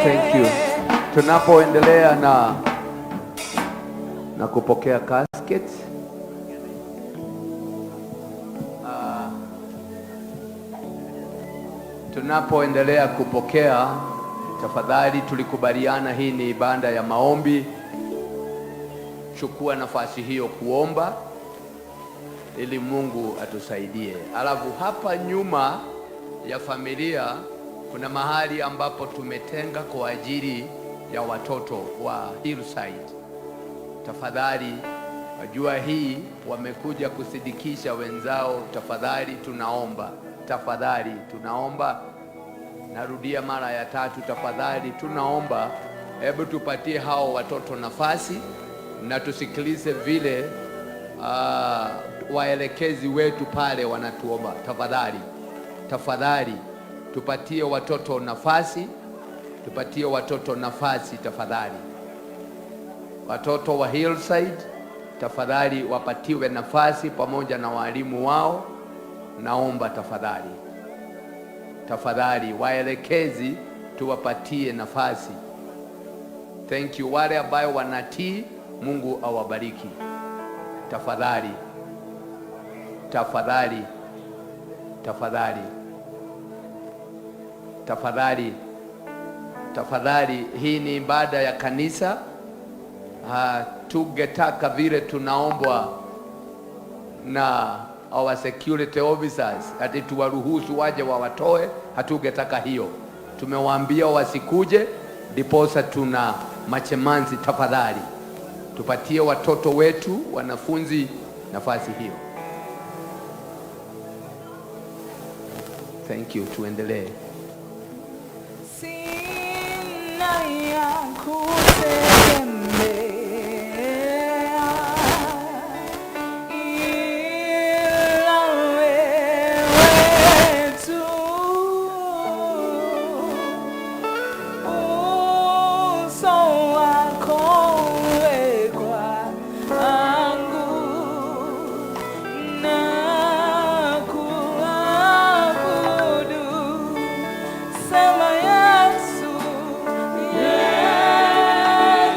Thank you. Tunapoendelea na kupokea casket, tunapoendelea kupokea, tafadhali tulikubaliana hii ni ibada ya maombi. Chukua nafasi hiyo kuomba ili Mungu atusaidie. Alafu hapa nyuma ya familia kuna mahali ambapo tumetenga kwa ajili ya watoto wa Hillside. Tafadhali, wajua hii wamekuja kusidikisha wenzao. Tafadhali tunaomba, tafadhali tunaomba. Narudia mara ya tatu, tafadhali tunaomba, hebu tupatie hao watoto nafasi na tusikilize vile waelekezi wetu pale wanatuomba. Tafadhali, tafadhali tupatie watoto nafasi, tupatie watoto nafasi tafadhali. Watoto wa Hillside, tafadhali wapatiwe nafasi pamoja na walimu wao. Naomba tafadhali, tafadhali waelekezi tuwapatie nafasi. Thank you. Wale ambao wanatii, Mungu awabariki. Tafadhali, tafadhali, tafadhali, tafadhali, tafadhali. Hii ni ibada ya kanisa. Tungetaka vile tunaombwa na our security officers ati tuwaruhusu waje wawatoe. Hatungetaka hiyo. Tumewaambia wasikuje, ndiposa tuna machemanzi. Tafadhali tupatie watoto wetu, wanafunzi, nafasi hiyo. Thank you. Tuendelee. Sina ya kutegemea ila wewe tu. Uso wako uwe kwangu na kuabudu. Sema Yesu, Yesu.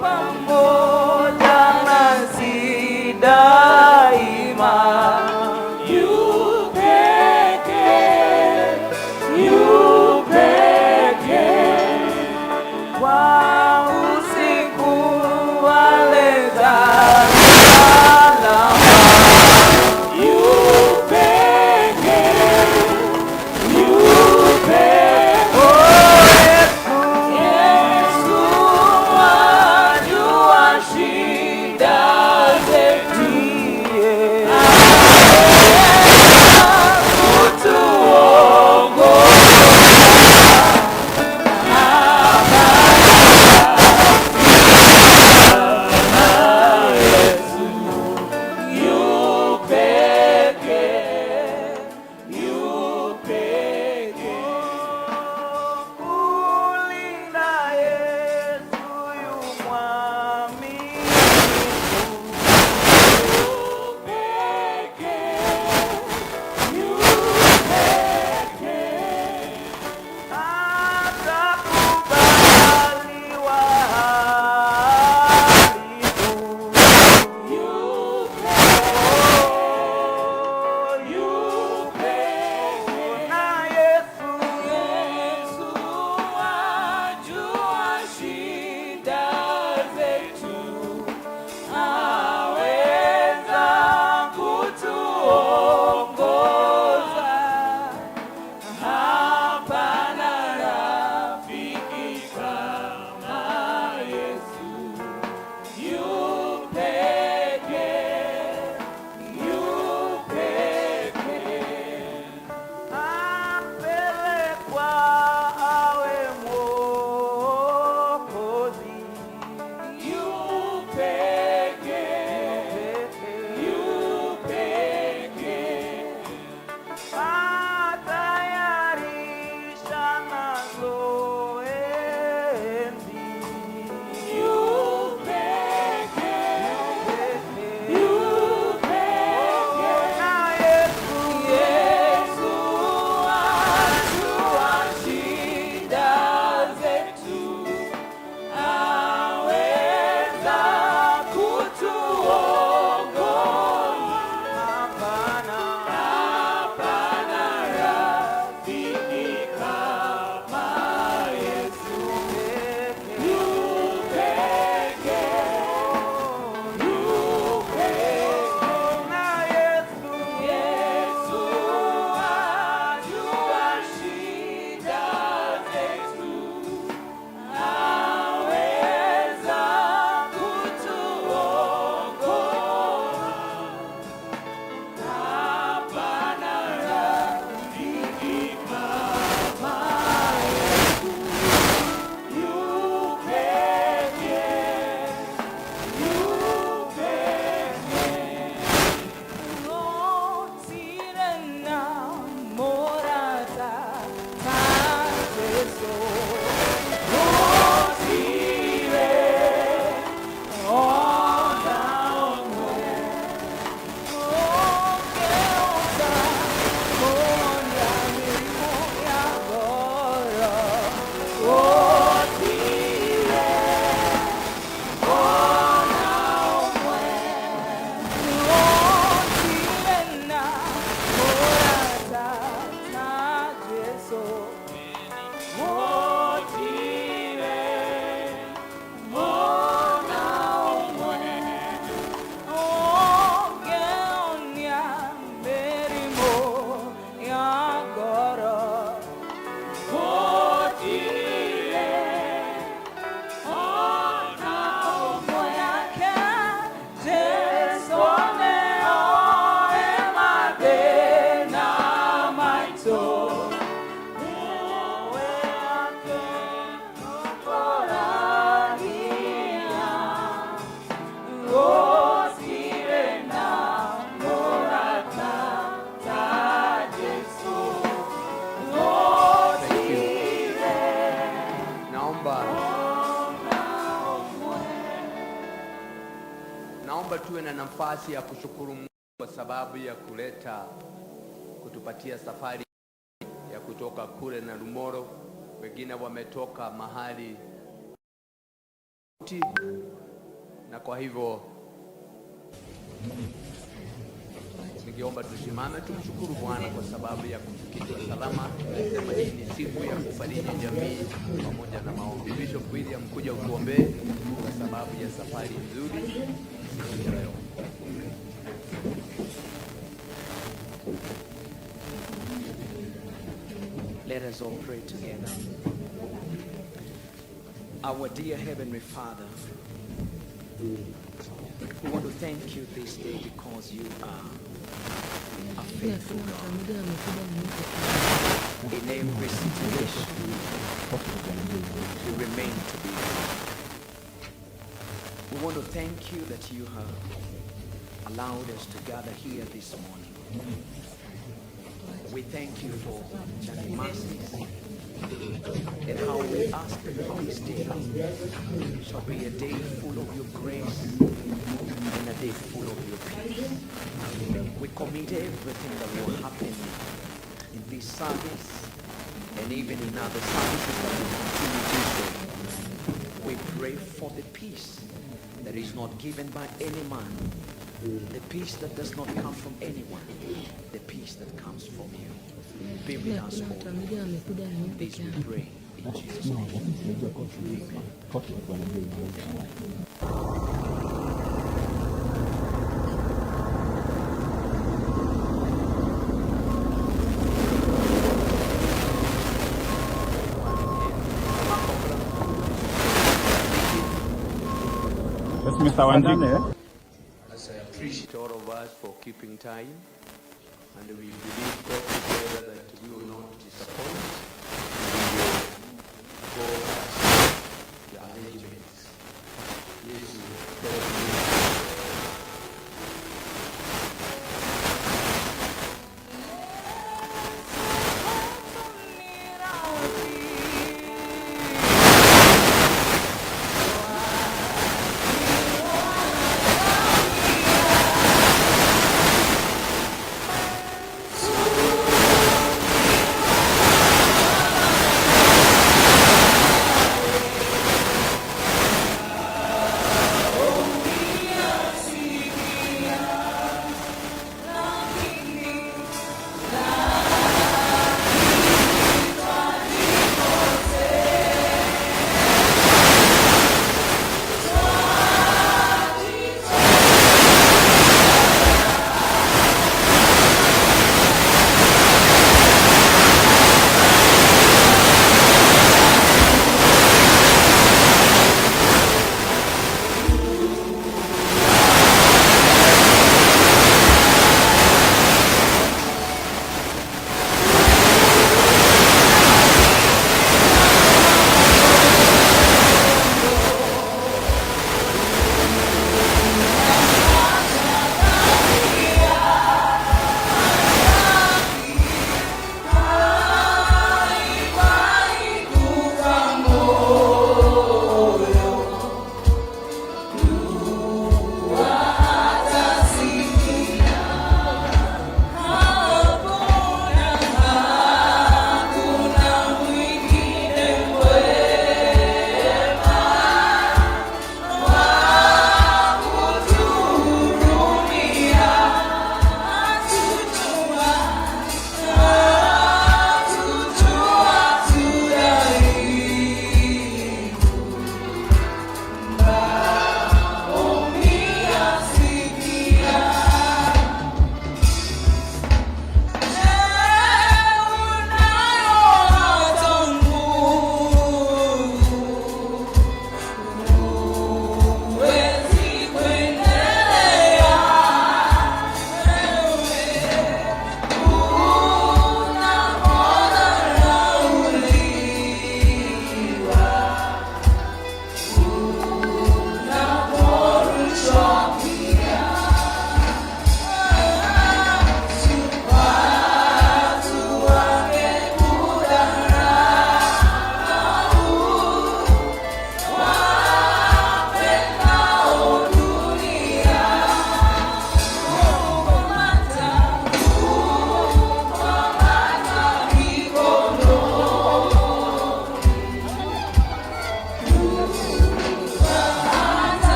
pamoja nasi daima. Yu pekee kwa usiku waleta salama. Yu pekee Yesu wajua shida zetu, naomba tuwe na nafasi ya kushukuru Mungu kwa sababu ya kutupatia safari ya kutoka kule na Lumoro. Wengine wametoka mahali tofauti, na kwa hivyo ningeomba tusimame tumshukuru Bwana kwa sababu ya kufikisha salama. Nasema hii ni siku ya kufariji jamii pamoja na maombi. Bishop William, kuja utuombee kwa sababu ya safari nzuri siku ya leo. Let us all pray together. Our dear Heavenly Father, we want to thank you this day because you are a faithful God. In every situation, you remain to be God. We want to thank you that you have allowed us to gather here this morning. We thank you for Johnny mercies and how we ask that this day shall be a day full of your grace and a day full of your peace. We commit everything that will happen in this service and even in other services that will continue this day. We pray for the peace that is not given by any man, the peace that does not come from anyone, the peace that comes from you. Be with us all. This we pray in Jesus' name. Yes, Mr. Wanjine. I appreciate all of us for keeping time, and we believe God together that we will not disappoint. We will go as the arrangements. Yes,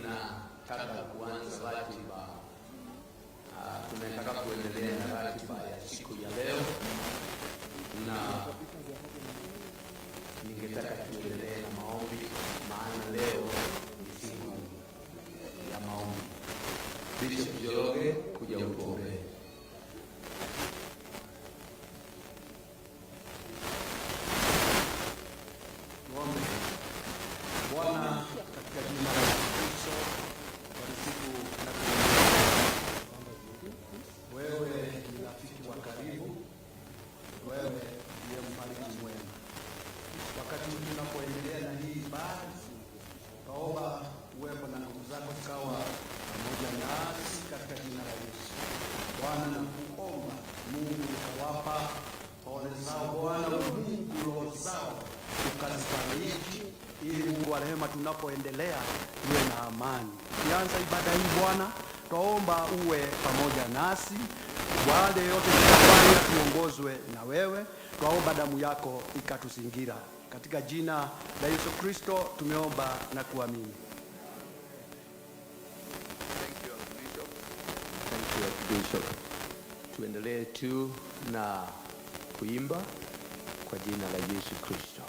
tunataka kuanza ratiba, tunataka kuendelea na ratiba ya siku ya leo, na ningetaka tuendelee na maombi, maana leo ni siku ya maombi. Bishop Njoroge, kuja utuombee. Bwana, katika jina la Yesu Kristo, bariki na wewe ni rafiki wa karibu, wewe ndiye mfariji mwema. Wakati tunapoendelea na hii ibada, naomba uwepo na nguvu zako zikawa pamoja nasi katika jina la Yesu. Bwana, nakuomba Mungu ukawapa pole zao, Bwana Mungu roho zao ukazifariji, ili Mungu wa rehema tunapoendelea tuwe na amani. Tukianza ibada hii Bwana, twaomba uwe pamoja nasi, wale yote tutafanya tuongozwe na wewe. Twaomba damu yako ikatuzingira. Katika jina la Yesu Kristo tumeomba na kuamini. Thank you, Bishop. Tuendelee tu na kuimba kwa jina la Yesu Kristo.